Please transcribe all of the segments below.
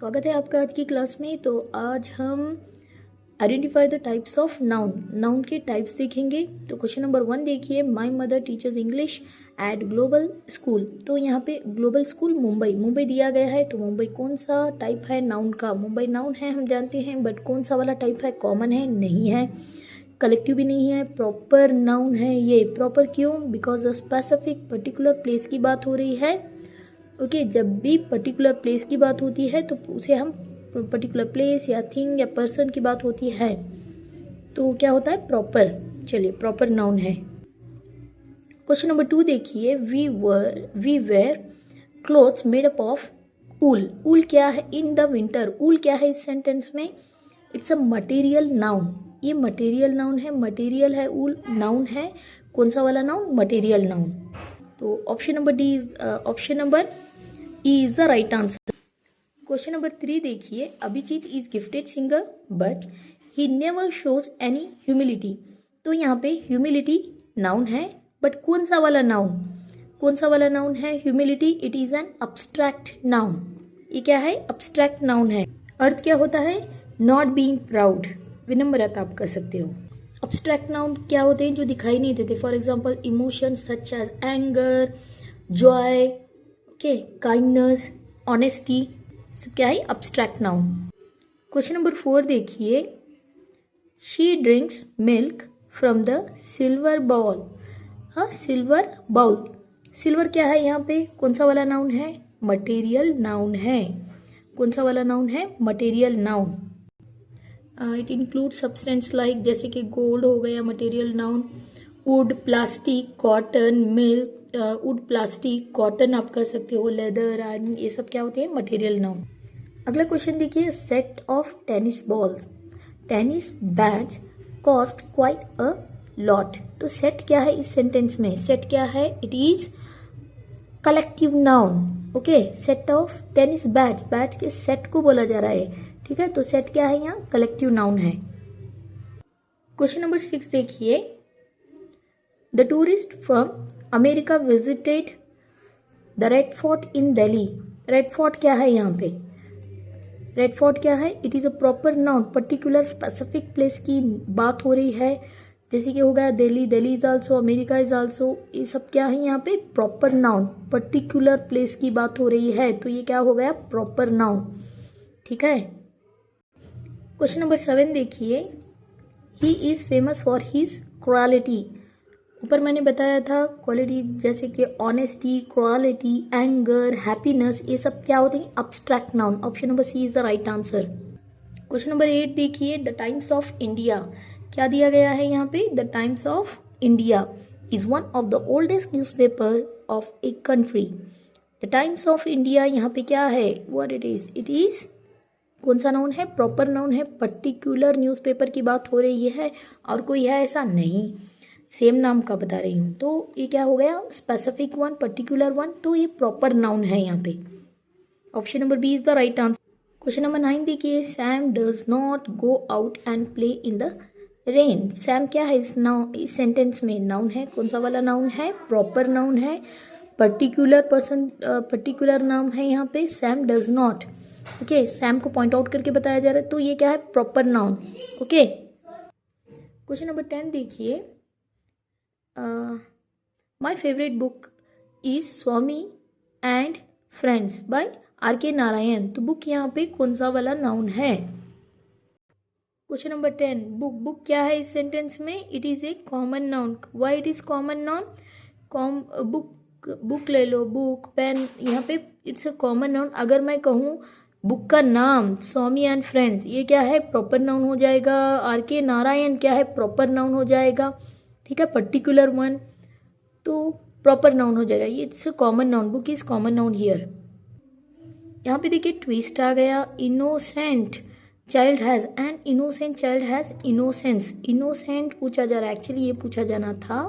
स्वागत है आपका आज की क्लास में। तो आज हम identify the types of noun, noun के टाइप्स देखेंगे। तो क्वेश्चन नंबर 1 देखिए, my mother teachers English at global school. तो यहाँ पे ग्लोबल स्कूल मुंबई दिया गया है। तो मुंबई कौन सा टाइप है नाउन का? मुंबई नाउन है हम जानते हैं, बट कौन सा वाला टाइप है? कॉमन है? नहीं है। कलेक्टिव भी नहीं है, प्रॉपर नाउन है। ये प्रॉपर क्यों? बिकॉज स्पेसिफिक पर्टिकुलर प्लेस की बात हो रही है। ओके, जब भी पर्टिकुलर प्लेस की बात होती है तो उसे हम पर्टिकुलर प्लेस या थिंग या पर्सन की बात होती है तो क्या होता है? प्रॉपर। चलिए, प्रॉपर नाउन है। क्वेश्चन नंबर 2 देखिए, we wear clothes made up of wool. Wool क्या है? In the winter. ऊल क्या है इस सेंटेंस में? It's a material noun. ये मटेरियल नाउन है, मटेरियल है, ऊल नाउन है। कौन सा वाला नाउन? Material noun. तो option number E is the right answer. Question number 3 देखिए, Abhijit is gifted singer but he never shows any humility. तो यहाँ पे ह्यूमिलिटी नाउन है, बट कौन सा वाला नाउन? कौन सा वाला नाउन है humility? It is an abstract noun. ये क्या है? अब्स्ट्रैक्ट नाउन है। अर्थ क्या होता है? नॉट बीइंग प्राउड, विनम्रता आप कह सकते हो। अब्स्ट्रैक्ट नाउन क्या होते हैं? जो दिखाई नहीं देते। For example emotions such as anger, joy, okay, kindness, honesty, सब क्या है? Abstract noun. क्वेश्चन नंबर 4 देखिए, she drinks milk from the silver bowl. हाँ, सिल्वर बाउल। सिल्वर क्या है यहाँ पे? कौन सा वाला नाउन है? मटेरियल नाउन है। कौन सा वाला नाउन है? Material noun. It include substance like, जैसे कि गोल्ड हो गया material noun, would, plastic, cotton, milk, would, plastic, cotton आप कर सकते हो, लेदर, आयरन, ये सब क्या होते हैं? Material noun. अगला क्वेश्चन देखिए, set of tennis balls, tennis bats cost quite a lot. तो सेट क्या है इस सेंटेंस में? सेट क्या है? It is collective noun. Okay, set of tennis bats, bats के सेट को बोला जा रहा है। ठीक है, तो सेट क्या है यहाँ? कलेक्टिव नाउन है। क्वेश्चन नंबर 6 देखिए, the tourist from America visited the red fort in Delhi. Red fort क्या है यहाँ पे? रेड फोर्ट क्या है? It is a proper noun. Particular specific place की बात हो रही है, जैसे कि हो गया Delhi, Delhi is also, America is also, ये सब क्या है यहाँ पे? Proper noun. पर्टिकुलर प्लेस की बात हो रही है तो ये क्या हो गया? Proper noun. ठीक है। क्वेश्चन नंबर 7 देखिए, he is famous for his quality. ऊपर मैंने बताया था क्वालिटी, जैसे कि ऑनेस्टी, क्वालिटी, एंगर, हैप्पीनेस, ये सब क्या होते हैं? Abstract noun. Option number C is the right answer. Question number 8 देखिए, द टाइम्स ऑफ इंडिया। क्या दिया गया है यहाँ पे? The times of India is one of the oldest newspaper of a country. The times of India यहाँ पे क्या है? What it is? It is कौन सा नाउन है? प्रॉपर नाउन है। पर्टिकुलर न्यूज़पेपर की बात हो रही है और कोई है ऐसा नहीं, सेम नाम का बता रही हूँ। तो ये क्या हो गया? स्पेसिफिक वन, पर्टिकुलर वन, तो ये प्रॉपर नाउन है यहाँ पे। Option number B is the right answer. Question number 9 देखिए, Sam does not go out and play in the rain. Sam क्या है इस सेंटेंस में? नाउन है। कौन सा वाला नाउन है? प्रॉपर नाउन है। पर्टिकुलर पर्सन, पर्टिकुलर नाम है यहाँ पे। Sam does not, okay, Sam को पॉइंट आउट करके बताया जा रहा है तो ये क्या है? Proper noun. Okay. Question number 10 देखिए, my favourite book is Swami and friends by R K. Narayan. तो बुक यहाँ पे कौन सा वाला नाउन है? क्वेश्चन नंबर 10, बुक क्या है इस सेंटेंस में? It is a common noun. Why it is common noun? Book ले लो, बुक, पेन, यहाँ पे इट्स अ कॉमन नाउन। अगर मैं कहूँ बुक का नाम स्वामी एंड फ्रेंड्स, ये क्या है? प्रॉपर नाउन हो जाएगा। आर.के. नारायण क्या है? प्रॉपर नाउन हो जाएगा। ठीक है, पर्टिकुलर वन तो प्रॉपर नाउन हो जाएगा। ये it's a common noun, book is common noun here. यहाँ पे देखिए ट्विस्ट आ गया, innocent child has and innocent child has innocence. Innocent पूछा जा रहा है, एक्चुअली ये पूछा जाना था।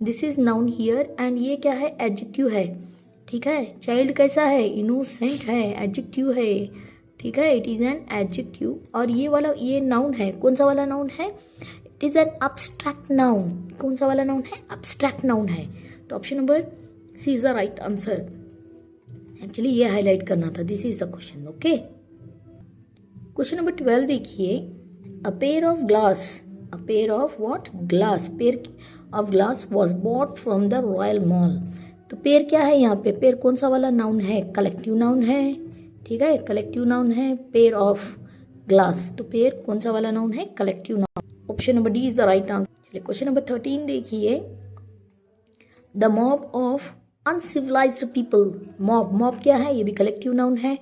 This is noun here and ये क्या है? एडजेक्टिव है। ठीक है, चाइल्ड कैसा है? इनोसेंट है, एडजेक्टिव है। ठीक है, इट इज एन एडजेक्टिव। और ये वाला ये नाउन है। कौन सा वाला नाउन है? It is an abstract noun. कौन सा वाला नाउन है? अब्स्ट्रैक्ट नाउन है। तो option number C is the right answer. Actually ये हाईलाइट करना था, this is the question. Okay. Question number 12 देखिए, a pair of glass, a pair of what, glass, pair of glass was bought from the royal mall. तो pair क्या है यहाँ पे, pair कौन सा वाला नाउन है, कलेक्टिव नाउन है, ठीक है, कलेक्टिव नाउन है, पेयर ऑफ ग्लास, तो पेयर कौन सा वाला नाउन है, collective noun. Option number D is the right answer. चलिए क्वेश्चन नंबर 13 देखिए, the mob of uncivilised people, mob, mob क्या है, ये भी कलेक्टिव नाउन है,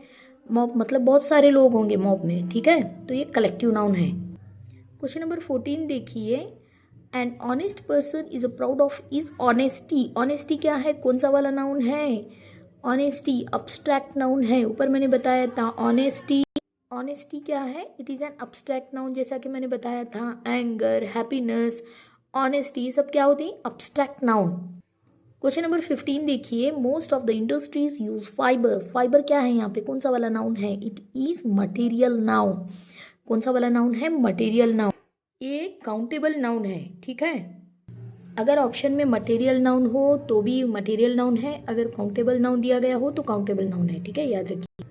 मॉब मतलब बहुत सारे लोग होंगे मॉब में, ठीक है, तो ये कलेक्टिव नाउन है। क्वेश्चन नंबर 14 देखिए, an honest person is a proud of is honesty, honesty क्या है, कौन सा वाला नाउन है, ऑनेस्टी अब्स्ट्रैक्ट नाउन है, ऊपर मैंने बताया था ऑनेस्टी, ऑनेस्टी क्या है, it is an abstract noun, जैसा कि मैंने बताया था, एंगर, हैप्पीनेस, ऑनेस्टी, ये सब क्या होती है, अब्स्ट्रैक्ट नाउन। क्वेश्चन नंबर 15 देखिए, most of the industries use fibre, fibre क्या है यहाँ पे, कौन सा वाला नाउन है, इट इज मटेरियल नाउन, कौन सा वाला नाउन है, मटेरियल नाउन, ये काउंटेबल नाउन है, ठीक है, अगर ऑप्शन में मटेरियल नाउन हो तो भी मटेरियल नाउन है, अगर काउंटेबल नाउन दिया गया हो तो काउंटेबल नाउन है, ठीक है, याद रखिए,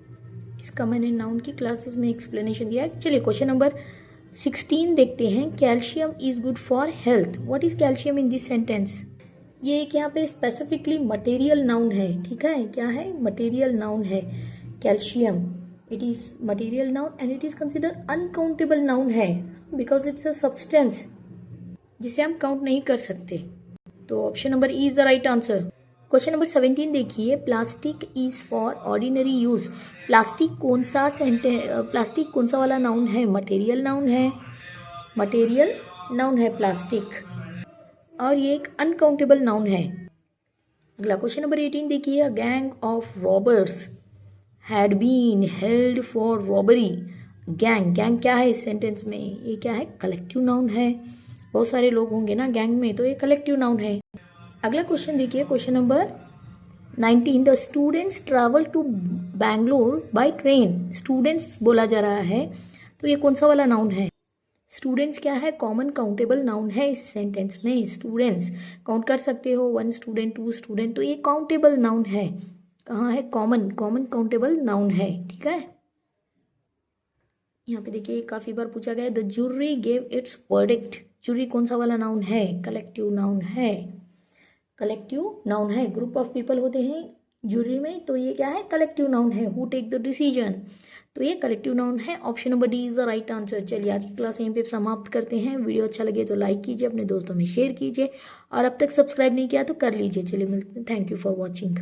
इसका मैंने नाउन की क्लासेस में एक्सप्लेनेशन दिया है। चलिए क्वेश्चन नंबर 16 देखते हैं, calcium is good for health, what is calcium in this sentence, ये एक यहाँ पे स्पेसिफिकली मटेरियल नाउन है, ठीक है, क्या है, मटेरियल नाउन है, calcium, it is material noun and it is consider uncountable noun है, बिकॉज इट्स अ सब्सटेंस जिसे हम काउंट नहीं कर सकते, तो option number E is the right answer. Question number 17 देखिए, plastic is for ordinary use, plastic कौन सा प्लास्टिक कौन सा वाला नाउन है, मटेरियल नाउन है, मटेरियल नाउन है प्लास्टिक, और ये एक अनकाउंटेबल नाउन है। अगला क्वेश्चन नंबर 18 देखिए, a gang of robbers had been held for robbery, gang, gang क्या है इस सेंटेंस में, ये क्या है, कलेक्टिव नाउन है, बहुत सारे लोग होंगे ना गैंग में, तो ये कलेक्टिव नाउन है। अगला क्वेश्चन देखिए, question number 19, the students travel to Bangalore by train, students बोला जा रहा है, तो ये कौन सा वाला नाउन है, स्टूडेंट्स क्या है, कॉमन काउंटेबल नाउन है इस सेंटेंस में, स्टूडेंट्स काउंट कर सकते हो, 1 स्टूडेंट 2 स्टूडेंट, तो ये काउंटेबल नाउन है, कहाँ है, कॉमन, कॉमन काउंटेबल नाउन है, ठीक है। यहाँ पे देखिए काफी बार पूछा गया, the jury gave it's verdict, jury कौन सा वाला नाउन है, कलेक्टिव नाउन है, कलेक्टिव नाउन है, ग्रुप ऑफ पीपल होते हैं ज्यूरी में, तो ये क्या है, कलेक्टिव नाउन है, हु टेक द डिसीजन, तो ये कलेक्टिव नाउन है, option number D is the right answer. चलिए आज की क्लास यहीं पे समाप्त करते हैं, वीडियो अच्छा लगे तो लाइक कीजिए, अपने दोस्तों में शेयर कीजिए, और अब तक सब्सक्राइब नहीं किया तो कर लीजिए। चलिए मिलते हैं, थैंक यू फॉर वॉचिंग।